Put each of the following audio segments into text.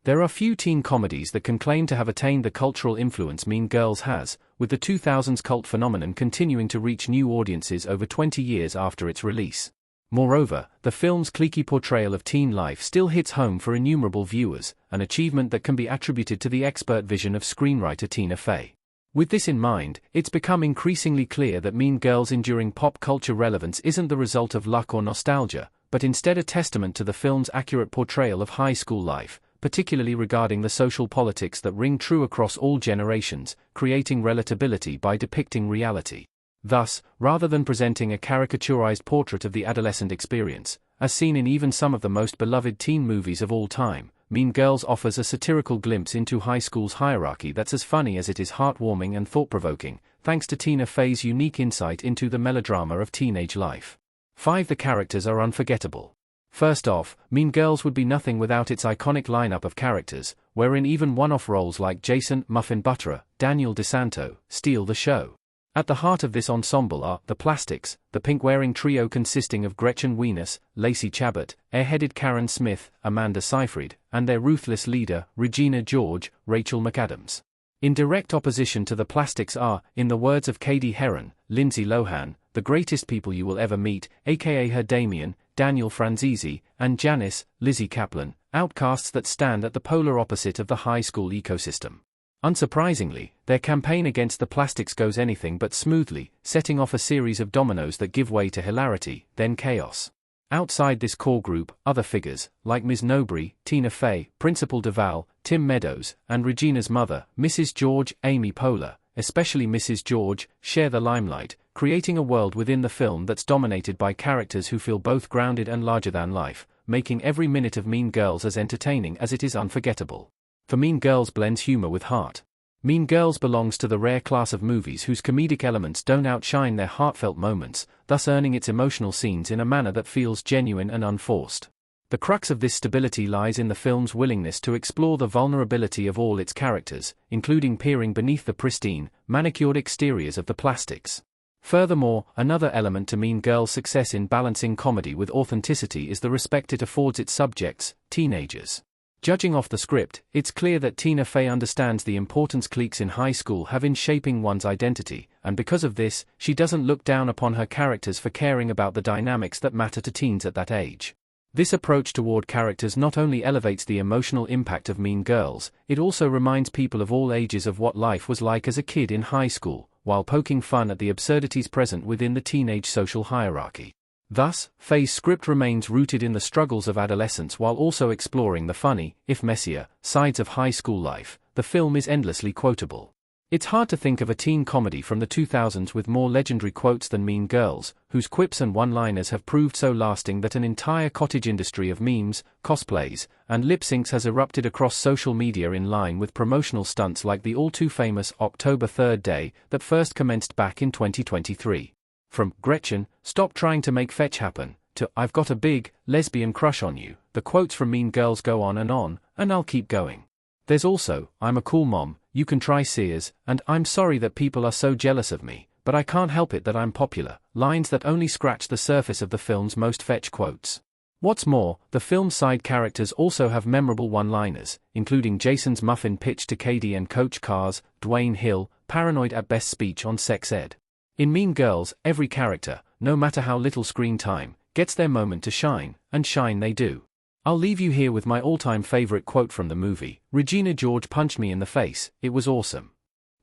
There are few teen comedies that can claim to have attained the cultural influence Mean Girls has, with the 2000s cult phenomenon continuing to reach new audiences over 20 years after its release. Moreover, the film's cliquey portrayal of teen life still hits home for innumerable viewers, an achievement that can be attributed to the expert vision of screenwriter Tina Fey. With this in mind, it's become increasingly clear that Mean Girls' enduring pop culture relevance isn't the result of luck or nostalgia, but instead a testament to the film's accurate portrayal of high school life, particularly regarding the social politics that ring true across all generations, creating relatability by depicting reality. Thus, rather than presenting a caricaturized portrait of the adolescent experience, as seen in even some of the most beloved teen movies of all time, Mean Girls offers a satirical glimpse into high school's hierarchy that's as funny as it is heartwarming and thought-provoking, thanks to Tina Fey's unique insight into the melodrama of teenage life. 5. The characters are unforgettable. First off, Mean Girls would be nothing without its iconic lineup of characters, wherein even one-off roles like Jason Muffin Butterer, Daniel DeSanto, steal the show. At the heart of this ensemble are the Plastics, the pink-wearing trio consisting of Gretchen Wieners, Lacey Chabot, airheaded Karen Smith, Amanda Seyfried, and their ruthless leader, Regina George, Rachel McAdams. In direct opposition to the Plastics are, in the words of Cady Heron, Lindsay Lohan, the greatest people you will ever meet, aka her Damien, Daniel Franzese, and Janice, Lizzie Kaplan, outcasts that stand at the polar opposite of the high school ecosystem. Unsurprisingly, their campaign against the Plastics goes anything but smoothly, setting off a series of dominoes that give way to hilarity, then chaos. Outside this core group, other figures, like Ms. Nobry, Tina Fey, Principal Duval, Tim Meadows, and Regina's mother, Mrs. George, Amy Poehler, especially Mrs. George, share the limelight, creating a world within the film that's dominated by characters who feel both grounded and larger than life, making every minute of Mean Girls as entertaining as it is unforgettable. For Mean Girls blends humor with heart. Mean Girls belongs to the rare class of movies whose comedic elements don't outshine their heartfelt moments, thus earning its emotional scenes in a manner that feels genuine and unforced. The crux of this stability lies in the film's willingness to explore the vulnerability of all its characters, including peering beneath the pristine, manicured exteriors of the Plastics. Furthermore, another element to Mean Girls' success in balancing comedy with authenticity is the respect it affords its subjects, teenagers. Judging off the script, it's clear that Tina Fey understands the importance cliques in high school have in shaping one's identity, and because of this, she doesn't look down upon her characters for caring about the dynamics that matter to teens at that age. This approach toward characters not only elevates the emotional impact of Mean Girls, it also reminds people of all ages of what life was like as a kid in high school, while poking fun at the absurdities present within the teenage social hierarchy. Thus, Fey's script remains rooted in the struggles of adolescence while also exploring the funny, if messier, sides of high school life. The film is endlessly quotable. It's hard to think of a teen comedy from the 2000s with more legendary quotes than Mean Girls, whose quips and one-liners have proved so lasting that an entire cottage industry of memes, cosplays, and lip-syncs has erupted across social media in line with promotional stunts like the all-too-famous October 3rd Day that first commenced back in 2023. From Gretchen, stop trying to make fetch happen, to I've got a big, lesbian crush on you, the quotes from Mean Girls go on, and I'll keep going. There's also, I'm a cool mom, you can try Sears, and I'm sorry that people are so jealous of me, but I can't help it that I'm popular, lines that only scratch the surface of the film's most fetch quotes. What's more, the film's side characters also have memorable one-liners, including Jason's muffin pitch to Cady and Coach Carr's, Dwayne Hill, paranoid at best speech on sex ed. In Mean Girls, every character, no matter how little screen time, gets their moment to shine, and shine they do. I'll leave you here with my all-time favorite quote from the movie, Regina George punched me in the face, it was awesome.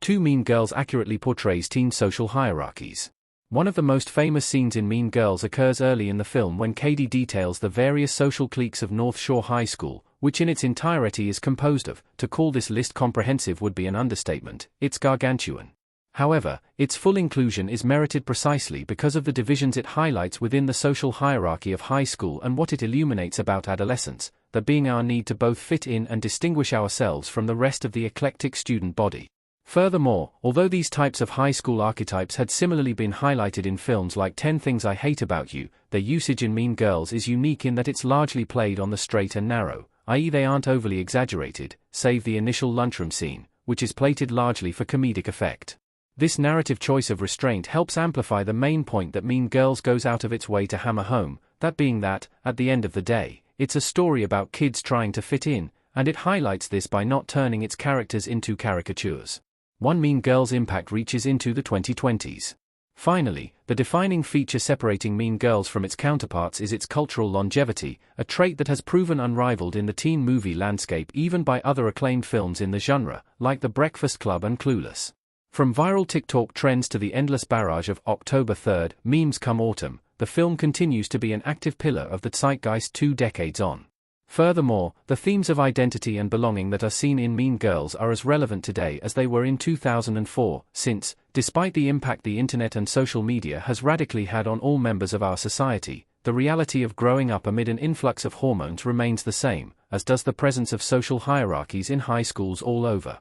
2. Mean Girls accurately portrays teen social hierarchies. One of the most famous scenes in Mean Girls occurs early in the film when Cady details the various social cliques of North Shore High School, which in its entirety is composed of, to call this list comprehensive would be an understatement, it's gargantuan. However, its full inclusion is merited precisely because of the divisions it highlights within the social hierarchy of high school and what it illuminates about adolescence, that being our need to both fit in and distinguish ourselves from the rest of the eclectic student body. Furthermore, although these types of high school archetypes had similarly been highlighted in films like 10 Things I Hate About You, their usage in Mean Girls is unique in that it's largely played on the straight and narrow, i.e. they aren't overly exaggerated, save the initial lunchroom scene, which is plated largely for comedic effect. This narrative choice of restraint helps amplify the main point that Mean Girls goes out of its way to hammer home, that being that, at the end of the day, it's a story about kids trying to fit in, And it highlights this by not turning its characters into caricatures. One Mean Girls' impact reaches into the 2020s. Finally, the defining feature separating Mean Girls from its counterparts is its cultural longevity, a trait that has proven unrivaled in the teen movie landscape even by other acclaimed films in the genre, like The Breakfast Club and Clueless. From viral TikTok trends to the endless barrage of October 3rd memes come autumn, the film continues to be an active pillar of the zeitgeist 2 decades on. Furthermore, the themes of identity and belonging that are seen in Mean Girls are as relevant today as they were in 2004, since, despite the impact the internet and social media has radically had on all members of our society, the reality of growing up amid an influx of hormones remains the same, as does the presence of social hierarchies in high schools all over.